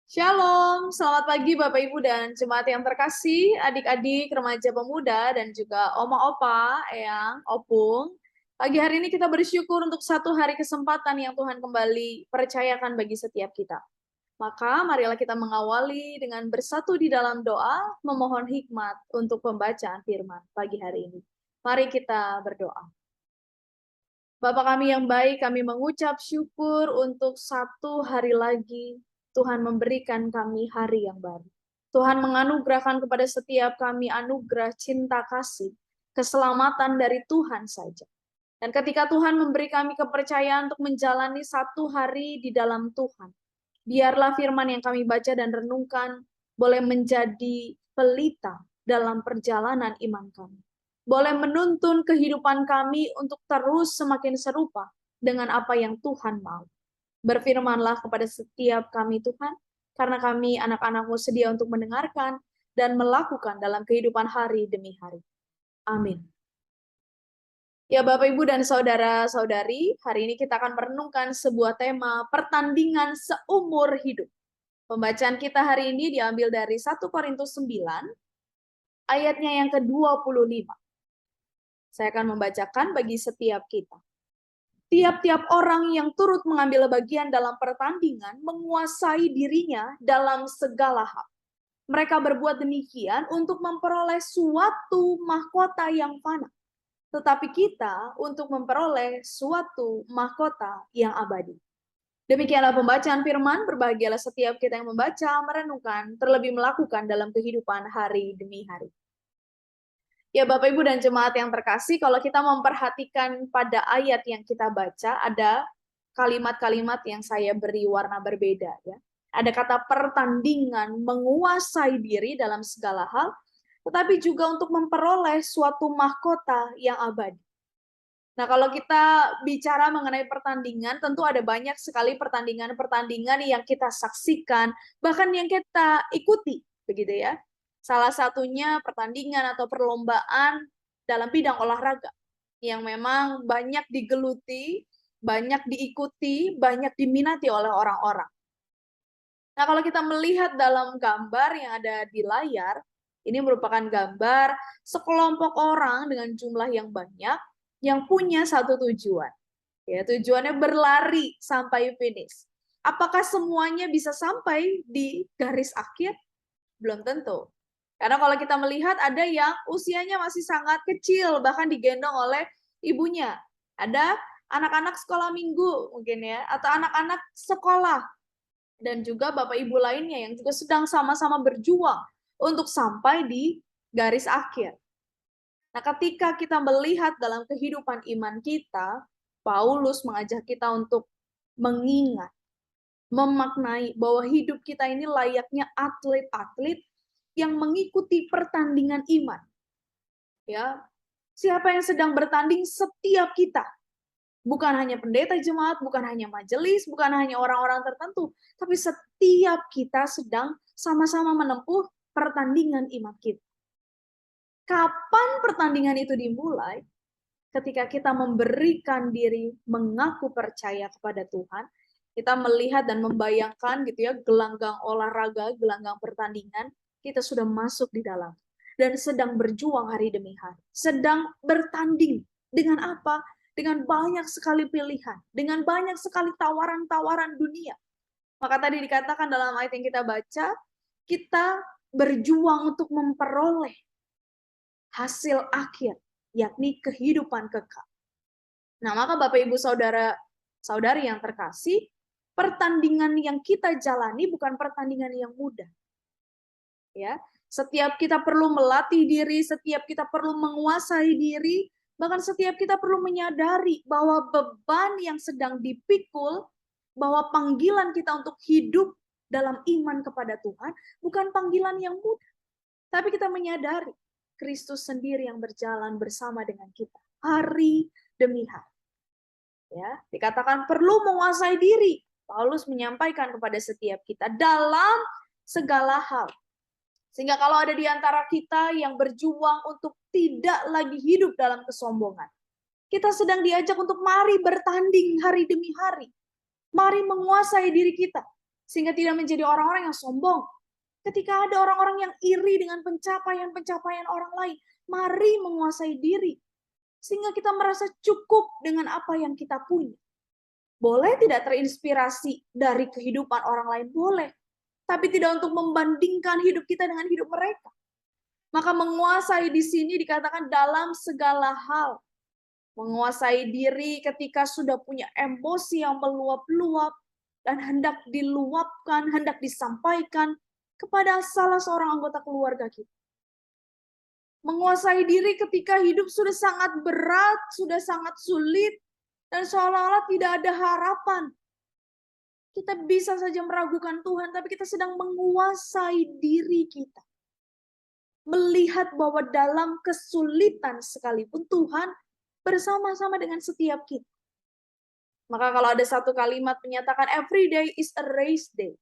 Shalom, selamat pagi Bapak Ibu dan jemaat yang terkasih, adik-adik, remaja pemuda, dan juga oma opa, eyang, opung. Pagi hari ini kita bersyukur untuk satu hari kesempatan yang Tuhan kembali percayakan bagi setiap kita. Maka marilah kita mengawali dengan bersatu di dalam doa, memohon hikmat untuk pembacaan firman pagi hari ini. Mari kita berdoa. Bapa kami yang baik, kami mengucap syukur untuk satu hari lagi Tuhan memberikan kami hari yang baru. Tuhan menganugerahkan kepada setiap kami anugerah cinta kasih, keselamatan dari Tuhan saja. Dan ketika Tuhan memberi kami kepercayaan untuk menjalani satu hari di dalam Tuhan, biarlah firman yang kami baca dan renungkan boleh menjadi pelita dalam perjalanan iman kami. Boleh menuntun kehidupan kami untuk terus semakin serupa dengan apa yang Tuhan mau. Berfirmanlah kepada setiap kami Tuhan, karena kami anak-anak-Mu sedia untuk mendengarkan dan melakukan dalam kehidupan hari demi hari. Amin. Ya Bapak Ibu dan saudara-saudari, hari ini kita akan merenungkan sebuah tema pertandingan seumur hidup. Pembacaan kita hari ini diambil dari 1 Korintus 9, ayatnya yang ke-25. Saya akan membacakan bagi setiap kita. Tiap-tiap orang yang turut mengambil bagian dalam pertandingan menguasai dirinya dalam segala hal. Mereka berbuat demikian untuk memperoleh suatu mahkota yang fana. Tetapi kita untuk memperoleh suatu mahkota yang abadi. Demikianlah pembacaan firman, berbahagialah setiap kita yang membaca, merenungkan, terlebih melakukan dalam kehidupan hari demi hari. Ya Bapak Ibu dan jemaat yang terkasih, kalau kita memperhatikan pada ayat yang kita baca, ada kalimat-kalimat yang saya beri warna berbeda. Ya. Ada kata pertandingan, menguasai diri dalam segala hal, tetapi juga untuk memperoleh suatu mahkota yang abadi. Nah, kalau kita bicara mengenai pertandingan, tentu ada banyak sekali pertandingan-pertandingan yang kita saksikan, bahkan yang kita ikuti, begitu ya. Salah satunya pertandingan atau perlombaan dalam bidang olahraga, yang memang banyak digeluti, banyak diikuti, banyak diminati oleh orang-orang. Nah, kalau kita melihat dalam gambar yang ada di layar, ini merupakan gambar sekelompok orang dengan jumlah yang banyak, yang punya satu tujuan. Ya, tujuannya berlari sampai finish. Apakah semuanya bisa sampai di garis akhir? Belum tentu. Karena kalau kita melihat ada yang usianya masih sangat kecil, bahkan digendong oleh ibunya. Ada anak-anak sekolah minggu mungkin ya, atau anak-anak sekolah. Dan juga bapak ibu lainnya yang juga sedang sama-sama berjuang untuk sampai di garis akhir. Nah, ketika kita melihat dalam kehidupan iman kita, Paulus mengajak kita untuk mengingat, memaknai bahwa hidup kita ini layaknya atlet-atlet yang mengikuti pertandingan iman. Ya, siapa yang sedang bertanding? Setiap kita. Bukan hanya pendeta jemaat, bukan hanya majelis, bukan hanya orang-orang tertentu, tapi setiap kita sedang sama-sama menempuh pertandingan iman kita. Kapan pertandingan itu dimulai? Ketika kita memberikan diri, mengaku percaya kepada Tuhan, kita melihat dan membayangkan gitu ya, gelanggang olahraga, gelanggang pertandingan, kita sudah masuk di dalam dan sedang berjuang hari demi hari. Sedang bertanding dengan apa? Dengan banyak sekali pilihan, dengan banyak sekali tawaran-tawaran dunia. Maka tadi dikatakan dalam ayat yang kita baca, kita berjuang untuk memperoleh hasil akhir, yakni kehidupan kekal. Nah, maka Bapak Ibu saudara-saudari yang terkasih, pertandingan yang kita jalani bukan pertandingan yang mudah. Ya, setiap kita perlu melatih diri, setiap kita perlu menguasai diri, bahkan setiap kita perlu menyadari bahwa beban yang sedang dipikul, bahwa panggilan kita untuk hidup dalam iman kepada Tuhan bukan panggilan yang mudah. Tapi kita menyadari Kristus sendiri yang berjalan bersama dengan kita hari demi hari. Ya, dikatakan perlu menguasai diri. Paulus menyampaikan kepada setiap kita dalam segala hal. Sehingga kalau ada di antara kita yang berjuang untuk tidak lagi hidup dalam kesombongan, kita sedang diajak untuk mari bertanding hari demi hari. Mari menguasai diri kita. Sehingga tidak menjadi orang-orang yang sombong. Ketika ada orang-orang yang iri dengan pencapaian-pencapaian orang lain, mari menguasai diri. Sehingga kita merasa cukup dengan apa yang kita punya. Boleh tidak terinspirasi dari kehidupan orang lain? Boleh. Tapi tidak untuk membandingkan hidup kita dengan hidup mereka. Maka menguasai di sini dikatakan dalam segala hal. Menguasai diri ketika sudah punya emosi yang meluap-luap dan hendak diluapkan, hendak disampaikan kepada salah seorang anggota keluarga kita. Menguasai diri ketika hidup sudah sangat berat, sudah sangat sulit, dan seolah-olah tidak ada harapan. Kita bisa saja meragukan Tuhan, tapi kita sedang menguasai diri kita. Melihat bahwa dalam kesulitan sekalipun Tuhan bersama-sama dengan setiap kita. Maka kalau ada satu kalimat menyatakan every day is a race day.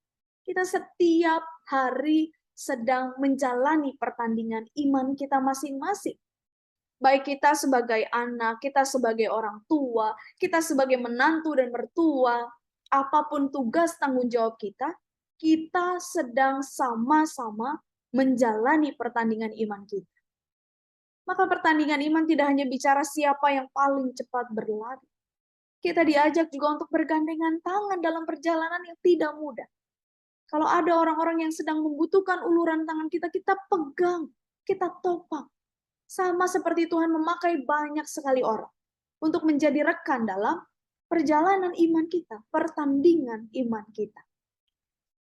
Kita setiap hari sedang menjalani pertandingan iman kita masing-masing. Baik kita sebagai anak, kita sebagai orang tua, kita sebagai menantu dan mertua, apapun tugas tanggung jawab kita sedang sama-sama menjalani pertandingan iman kita. Maka pertandingan iman tidak hanya bicara siapa yang paling cepat berlari. Kita diajak juga untuk bergandengan tangan dalam perjalanan yang tidak mudah. Kalau ada orang-orang yang sedang membutuhkan uluran tangan kita, kita pegang, kita topang. Sama seperti Tuhan memakai banyak sekali orang untuk menjadi rekan dalam perjalanan iman kita, pertandingan iman kita.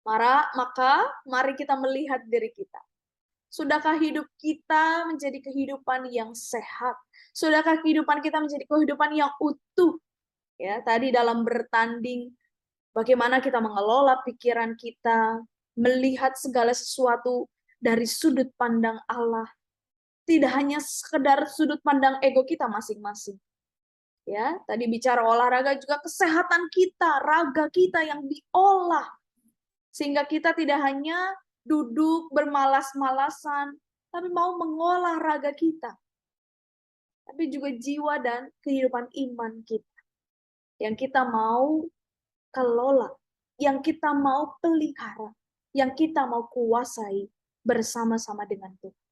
Maka mari kita melihat diri kita. Sudahkah hidup kita menjadi kehidupan yang sehat? Sudahkah kehidupan kita menjadi kehidupan yang utuh? Ya, tadi dalam bertanding, bagaimana kita mengelola pikiran kita, melihat segala sesuatu dari sudut pandang Allah. Tidak hanya sekedar sudut pandang ego kita masing-masing. Ya, tadi bicara olahraga juga kesehatan kita, raga kita yang diolah. Sehingga kita tidak hanya duduk bermalas-malasan, tapi mau mengolah raga kita. Tapi juga jiwa dan kehidupan iman kita. Yang kita mau kelola, yang kita mau pelihara, yang kita mau kuasai bersama-sama dengan Tuhan.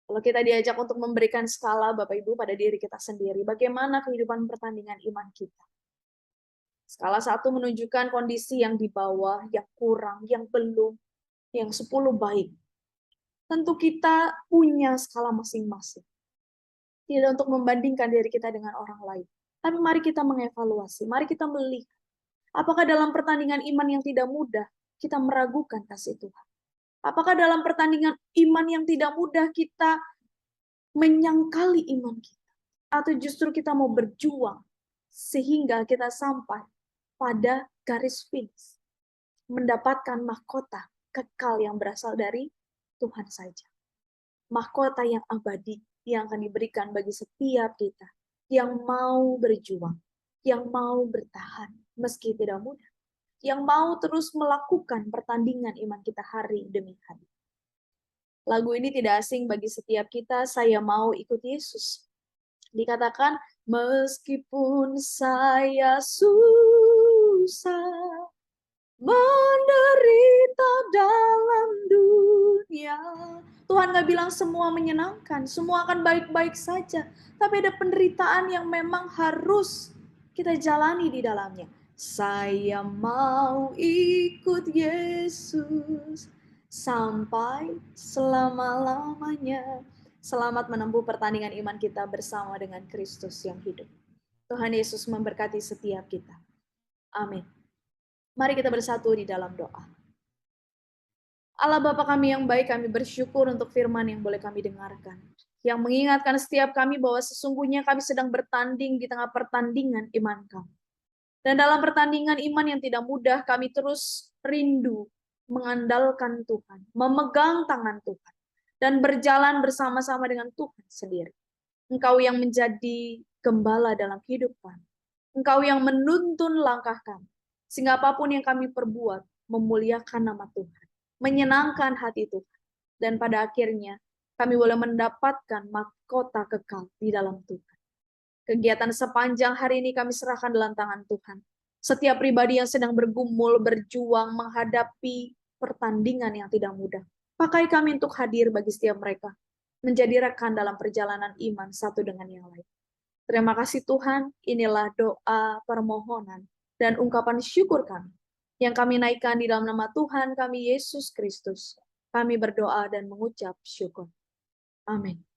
Kalau kita diajak untuk memberikan skala Bapak Ibu pada diri kita sendiri, bagaimana kehidupan pertandingan iman kita? Skala 1 menunjukkan kondisi yang di bawah, yang kurang, yang belum, yang 10 baik. Tentu kita punya skala masing-masing. Tidak untuk membandingkan diri kita dengan orang lain. Tapi mari kita mengevaluasi, mari kita melihat. Apakah dalam pertandingan iman yang tidak mudah, kita meragukan kasih Tuhan? Apakah dalam pertandingan iman yang tidak mudah kita menyangkali iman kita? Atau justru kita mau berjuang sehingga kita sampai pada garis finish. Mendapatkan mahkota kekal yang berasal dari Tuhan saja. Mahkota yang abadi yang akan diberikan bagi setiap kita yang mau berjuang, yang mau bertahan meski tidak mudah, yang mau terus melakukan pertandingan iman kita hari demi hari. Lagu ini tidak asing bagi setiap kita, saya mau ikut Yesus. Dikatakan, meskipun saya susah, menderita dalam dunia. Tuhan gak bilang semua menyenangkan, semua akan baik-baik saja. Tapi ada penderitaan yang memang harus kita jalani di dalamnya. Saya mau ikut Yesus sampai selama-lamanya. Selamat menempuh pertandingan iman kita bersama dengan Kristus yang hidup. Tuhan Yesus memberkati setiap kita. Amin. Mari kita bersatu di dalam doa. Allah Bapa kami yang baik, kami bersyukur untuk firman yang boleh kami dengarkan. Yang mengingatkan setiap kami bahwa sesungguhnya kami sedang bertanding di tengah pertandingan iman kami. Dan dalam pertandingan iman yang tidak mudah, kami terus rindu mengandalkan Tuhan, memegang tangan Tuhan, dan berjalan bersama-sama dengan Tuhan sendiri. Engkau yang menjadi gembala dalam hidup kami. Engkau yang menuntun langkah kami. Sehingga apapun yang kami perbuat, memuliakan nama Tuhan, menyenangkan hati Tuhan. Dan pada akhirnya, kami boleh mendapatkan mahkota kekal di dalam Tuhan. Kegiatan sepanjang hari ini kami serahkan dalam tangan Tuhan. setiap pribadi yang sedang bergumul, berjuang, menghadapi pertandingan yang tidak mudah. Pakai kami untuk hadir bagi setiap mereka, menjadi rekan dalam perjalanan iman satu dengan yang lain. Terima kasih Tuhan, inilah doa, permohonan, dan ungkapan syukur kami, yang kami naikkan di dalam nama Tuhan kami Yesus Kristus. Kami berdoa dan mengucap syukur. Amin.